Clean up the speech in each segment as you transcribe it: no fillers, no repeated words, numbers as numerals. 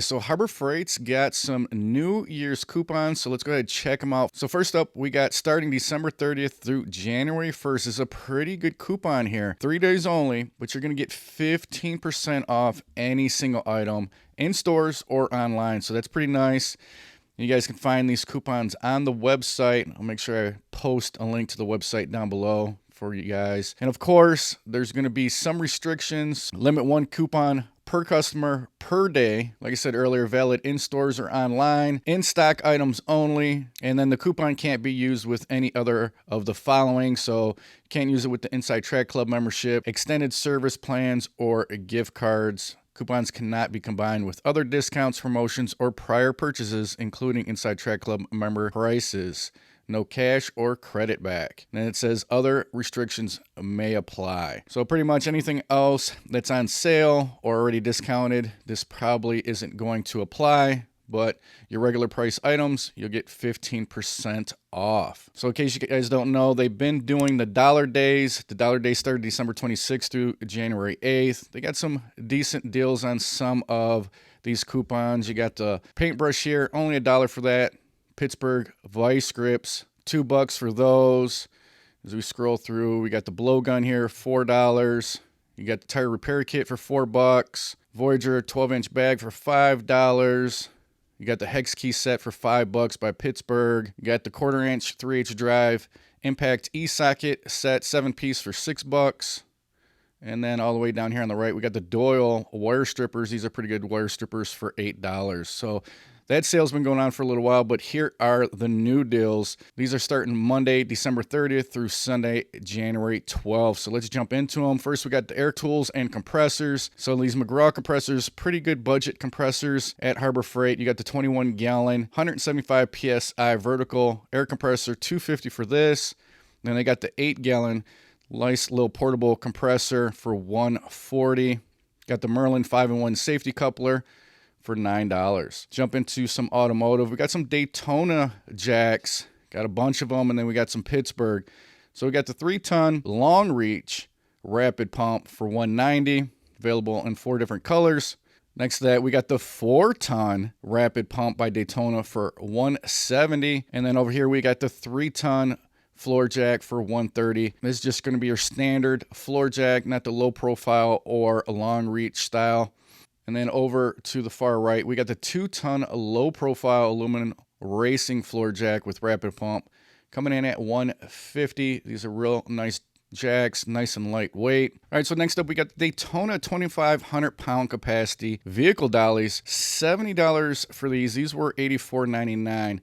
So Harbor Freight's got some New Year's coupons, so let's go ahead and check them out. So first up, we got starting December 30th through January 1st. This is a pretty good coupon here. 3 days only, but you're going to get 15% off any single item in stores or online. So that's pretty nice. You guys can find these coupons on the website. I'll make sure I post a link to the website down below for you guys. And of course, there's going to be some restrictions. Limit 1 coupon per customer per day. Like I said earlier, valid in stores or online. In stock items only. And then the coupon can't be used with any other of the following. So you can't use it with the Inside Track Club membership, extended service plans, or gift cards. Coupons cannot be combined with other discounts, promotions, or prior purchases, including Inside Track Club member prices. No cash or credit back. And it says other restrictions may apply. So pretty much anything else that's on sale or already discounted, this probably isn't going to apply. But your regular price items, you'll get 15% off. So in case you guys don't know, they've been doing the dollar days. The dollar day started December 26th through January 8th. They got some decent deals on some of these coupons. You got the paintbrush here, only $1 for that. Pittsburgh vice grips, $2 for those. As we scroll through, we got the blowgun here, $4. You got the tire repair kit for $4. Voyager 12-inch bag for $5. You got the hex key set for $5 by Pittsburgh. You got the 1/4-inch 3H drive impact e-socket set 7-piece for $6. And then all the way down here on the right, we got the Doyle wire strippers. These are pretty good wire strippers for $8. So that sale's been going on for a little while, but here are the new deals. These are starting Monday, December 30th through Sunday, January 12th. So let's jump into them. First, we got the air tools and compressors. So these McGraw compressors, pretty good budget compressors at Harbor Freight. You got the 21-gallon, 175 PSI vertical air compressor, $250 for this. Then they got the 8-gallon, nice little portable compressor for $140. Got the Merlin 5-in-1 safety coupler for $9. Jump into some automotive. We got some Daytona jacks. Got a bunch of them, and then we got some Pittsburgh. So we got the 3-ton long reach rapid pump for $190, available in 4 different colors. Next to that, we got the 4-ton rapid pump by Daytona for $170. And then over here, we got the 3-ton floor jack for $130. This is just going to be your standard floor jack, not the low profile or a long reach style. And then over to the far right, we got the 2-ton low profile aluminum racing floor jack with rapid pump coming in at $150. These are real nice jacks, nice and lightweight. All right, so next up, we got the Daytona 2,500 pound capacity vehicle dollies, $70 for these. These were $84.99.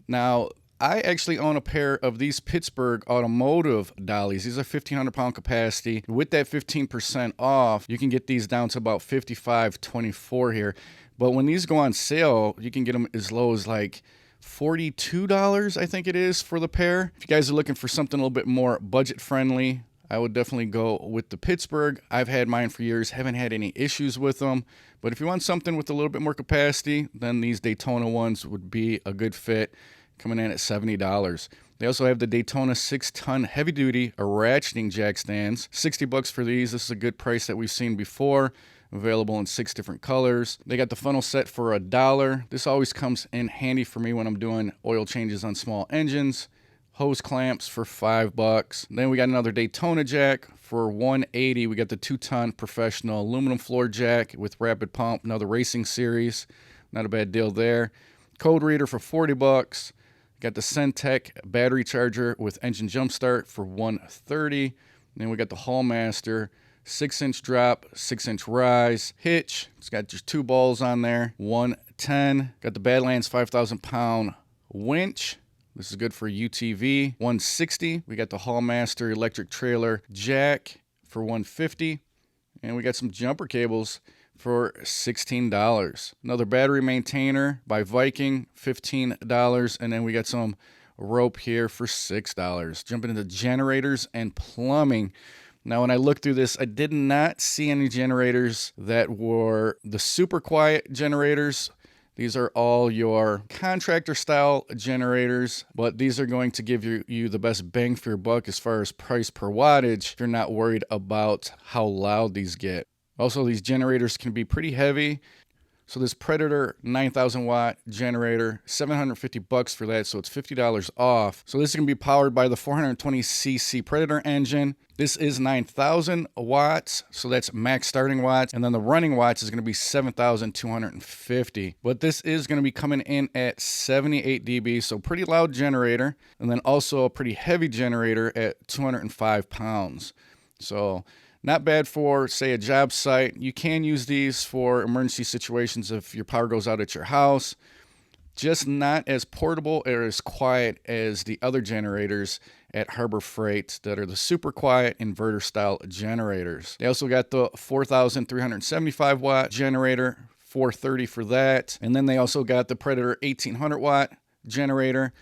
Now, I actually own a pair of these Pittsburgh Automotive dollies. These are 1,500 pound capacity. With that 15% off, you can get these down to about $55.24 here. But when these go on sale, you can get them as low as like $42, I think it is, for the pair. If you guys are looking for something a little bit more budget friendly, I would definitely go with the Pittsburgh. I've had mine for years, haven't had any issues with them. But if you want something with a little bit more capacity, then these Daytona ones would be a good fit, coming in at $70. They also have the Daytona 6-ton heavy-duty ratcheting jack stands. $60 for these. This is a good price that we've seen before. Available in 6 different colors. They got the funnel set for $1. This always comes in handy for me when I'm doing oil changes on small engines. Hose clamps for $5. Then we got another Daytona jack for $180. We got the 2-ton professional aluminum floor jack with rapid pump, another racing series. Not a bad deal there. Code reader for $40. Got the Centec battery charger with engine jump start for $130. Then we got the Hallmaster 6-inch drop, 6-inch rise hitch. It's got just 2 balls on there, $110. Got the Badlands 5,000 pound winch. This is good for UTV, $160. We got the Hallmaster electric trailer jack for $150. And we got some jumper cables for $16. Another battery maintainer by Viking, $15. And then we got some rope here for $6. Jumping into generators and plumbing. Now, when I looked through this, I did not see any generators that were the super quiet generators. These are all your contractor style generators, but these are going to give you the best bang for your buck as far as price per wattage if you're not worried about how loud these get. Also, these generators can be pretty heavy. So this Predator 9,000 watt generator, $750 for that, so it's $50 off. So this is going to be powered by the 420cc Predator engine. This is 9,000 watts, so that's max starting watts, and then the running watts is going to be 7,250. But this is going to be coming in at 78 dB, so pretty loud generator, and then also a pretty heavy generator at 205 pounds. So not bad for, say, a job site. You can use these for emergency situations if your power goes out at your house. Just not as portable or as quiet as the other generators at Harbor Freight that are the super quiet inverter style generators. They also got the 4,375 watt generator, $430 for that. And then they also got the Predator 1,800 watt generator.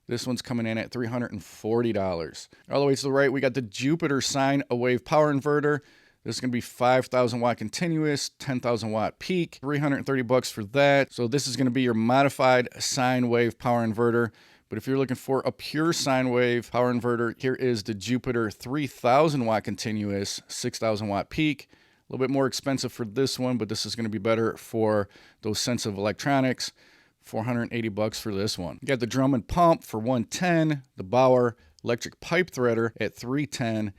This one's coming in at $340. All the way to the right, we got the Jupiter sine wave power inverter. This is going to be 5,000 watt continuous, 10,000 watt peak, $330 for that. So this is going to be your modified sine wave power inverter. But if you're looking for a pure sine wave power inverter, here is the Jupiter 3,000 watt continuous, 6,000 watt peak. A little bit more expensive for this one, but this is going to be better for those sensitive electronics. $480 for this one. You got the drum and pump for $110, the Bauer electric pipe threader at $310.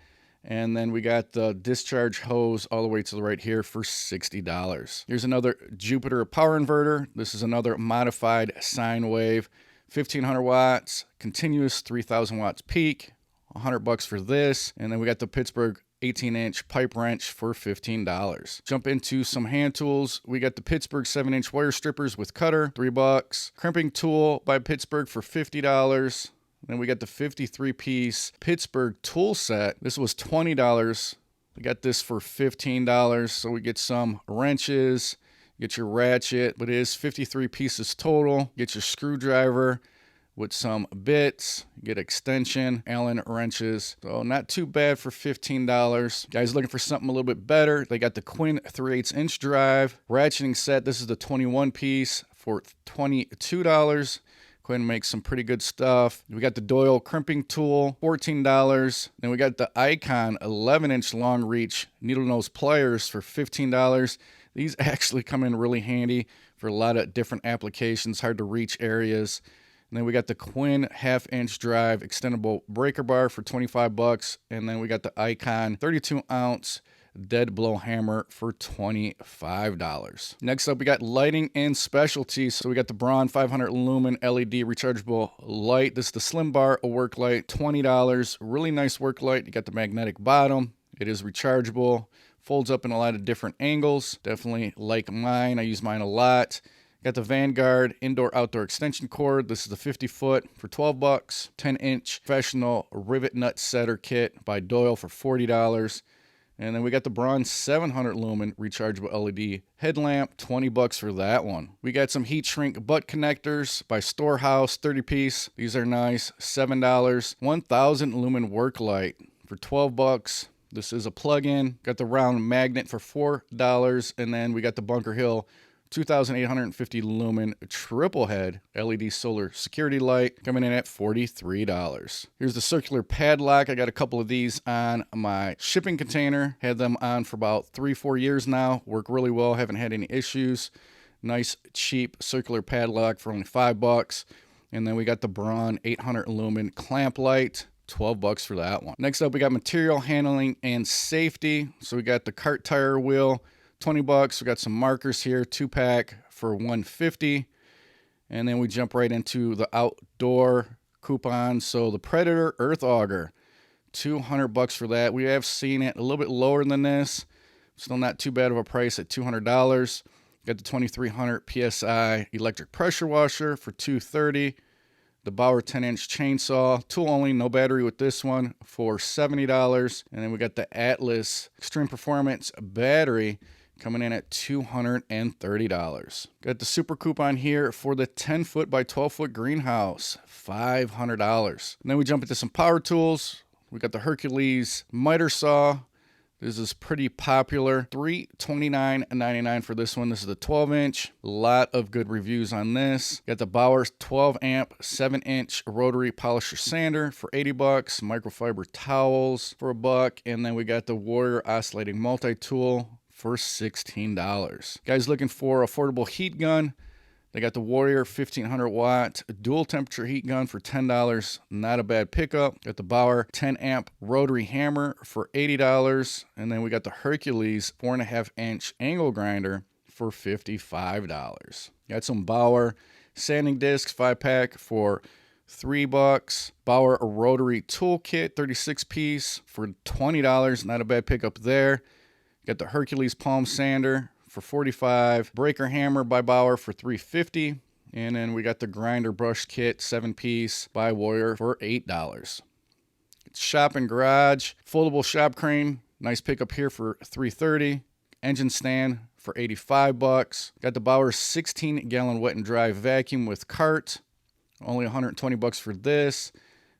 And then we got the discharge hose all the way to the right here for $60. Here's another Jupiter power inverter. This is another modified sine wave, 1,500 watts, continuous 3,000 watts peak, $100 for this. And then we got the Pittsburgh 18-inch pipe wrench for $15. Jump into some hand tools. We got the Pittsburgh 7-inch wire strippers with cutter, $3. Crimping tool by Pittsburgh for $50. Then we got the 53-piece Pittsburgh tool set. This was $20. We got this for $15. So we get some wrenches, get your ratchet, but it is 53 pieces total. Get your screwdriver with some bits, get extension, Allen wrenches. So not too bad for $15. Guys looking for something a little bit better, they got the Quinn 3/8 inch drive ratcheting set. This is the 21 piece for $22. Quinn makes some pretty good stuff. We got the Doyle crimping tool, $14. Then we got the Icon 11-inch long reach needle nose pliers for $15. These actually come in really handy for a lot of different applications, hard to reach areas. And then we got the Quinn 1/2-inch drive extendable breaker bar for $25. And then we got the Icon 32-ounce dead blow hammer for $25. Next up, we got lighting and specialties. So we got the Braun 500 lumen LED rechargeable light. This is the slim bar, a work light, $20. Really nice work light. You got the magnetic bottom. It is rechargeable, folds up in a lot of different angles. Definitely like mine. I use mine a lot. Got the Vanguard indoor-outdoor extension cord. This is the 50-foot for $12. 10-inch professional rivet nut setter kit by Doyle for $40. And then we got the Braun 700 lumen rechargeable LED headlamp, $20 for that one. We got some heat shrink butt connectors by Storehouse, 30-piece. These are nice, $7. 1,000 lumen work light for $12. This is a plug-in. Got the round magnet for $4. And then we got the Bunker Hill 2,850 lumen triple head LED solar security light coming in at $43. Here's the circular padlock. I got a couple of these on my shipping container. Had them on for about 3-4 years now. Work really well. Haven't had any issues. Nice cheap circular padlock for only $5. And then we got the Braun 800 lumen clamp light. $12 for that one. Next up, we got material handling and safety. So we got the cart tire wheel, $20. We got some markers here, 2-pack for $150. And then we jump right into the outdoor coupons. So the Predator Earth Auger, $200 for that. We have seen it a little bit lower than this. Still not too bad of a price at $200. Got the 2300 PSI electric pressure washer for $230. The Bauer 10-inch chainsaw, tool only, no battery with this one, for $70. And then we got the Atlas Extreme Performance battery coming in at $230. Got the super coupon here for the 10-foot by 12-foot greenhouse, $500. And then we jump into some power tools. We got the Hercules miter saw. This is pretty popular. $329.99 for this one. This is the 12-inch. A lot of good reviews on this. Got the Bauer 12-amp 7-inch rotary polisher sander for $80. Microfiber towels for $1. And then we got the Warrior oscillating multi-tool for $16. Guys looking for affordable heat gun, they got the Warrior 1500 watt dual temperature heat gun for $10. Not a bad pickup. Got the Bauer 10 amp rotary hammer for $80. And then we got the Hercules 4.5 inch angle grinder for $55. Got some Bauer sanding discs 5-pack for $3. Bauer rotary toolkit 36 piece for $20. Not a bad pickup there. Got the Hercules palm sander for $45. Breaker hammer by Bauer for $3.50. And then we got the grinder brush kit 7-piece by Warrior for $8. Shop and garage foldable shop crane, nice pickup here for $3.30. Engine stand for $85. Got the Bauer 16-gallon wet and dry vacuum with cart, only $120 for this.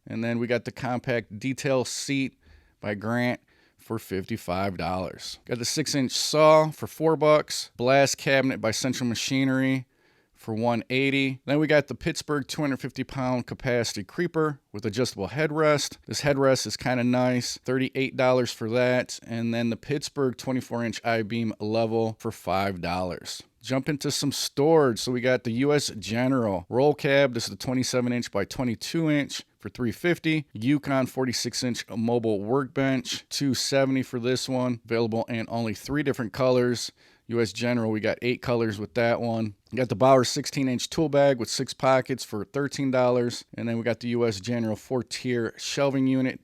And then we got the compact detail seat by Grant for $55. Got the 6-inch saw for $4. Blast cabinet by Central Machinery for $180. Then we got the Pittsburgh 250-pound capacity creeper with adjustable headrest. This headrest is kind of nice, $38 for that. And then the Pittsburgh 24-inch I-beam level for $5. Jump into some storage. So we got the U.S. General roll cab. This is the 27-inch by 22-inch for $350. Yukon 46-inch mobile workbench, $270 for this one. Available in only 3 different colors. U.S. General, we got 8 colors with that one. We got the Bauer 16-inch tool bag with 6 pockets for $13. And then we got the U.S. General 4-tier shelving unit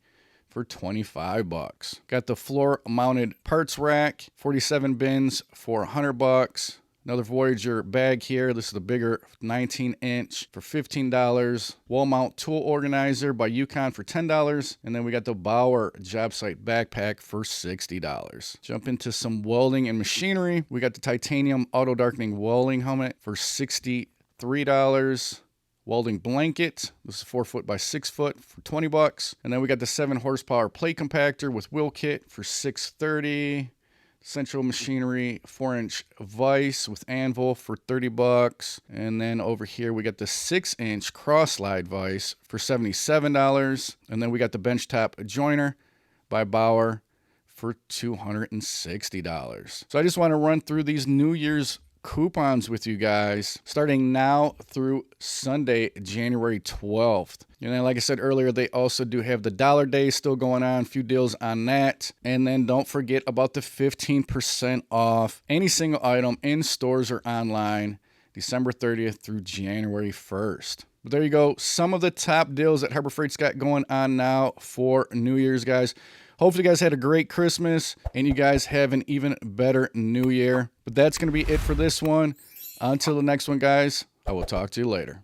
for $25. Got the floor-mounted parts rack, 47 bins for $100. Another Voyager bag here. This is the bigger 19-inch for $15. Wall mount tool organizer by Yukon for $10. And then we got the Bauer job site backpack for $60. Jump into some welding and machinery. We got the titanium auto darkening welding helmet for $63. Welding blanket. This is 4 foot by 6 foot for $20. And then we got the 7 horsepower plate compactor with wheel kit for $630. Central Machinery 4-inch vise with anvil for $30. And then over here we got the 6-inch cross slide vise for $77. And then we got the benchtop joiner by Bauer for $260. So I just want to run through these New Year's coupons with you guys starting now through Sunday, January 12th. And then, like I said earlier, they also do have the Dollar Day still going on, a few deals on that. And then don't forget about the 15% off any single item in stores or online, December 30th through January 1st. But there you go, some of the top deals that Harbor Freight's got going on now for New Year's, guys. Hopefully you guys had a great Christmas and you guys have an even better New Year. But that's going to be it for this one. Until the next one, guys, I will talk to you later.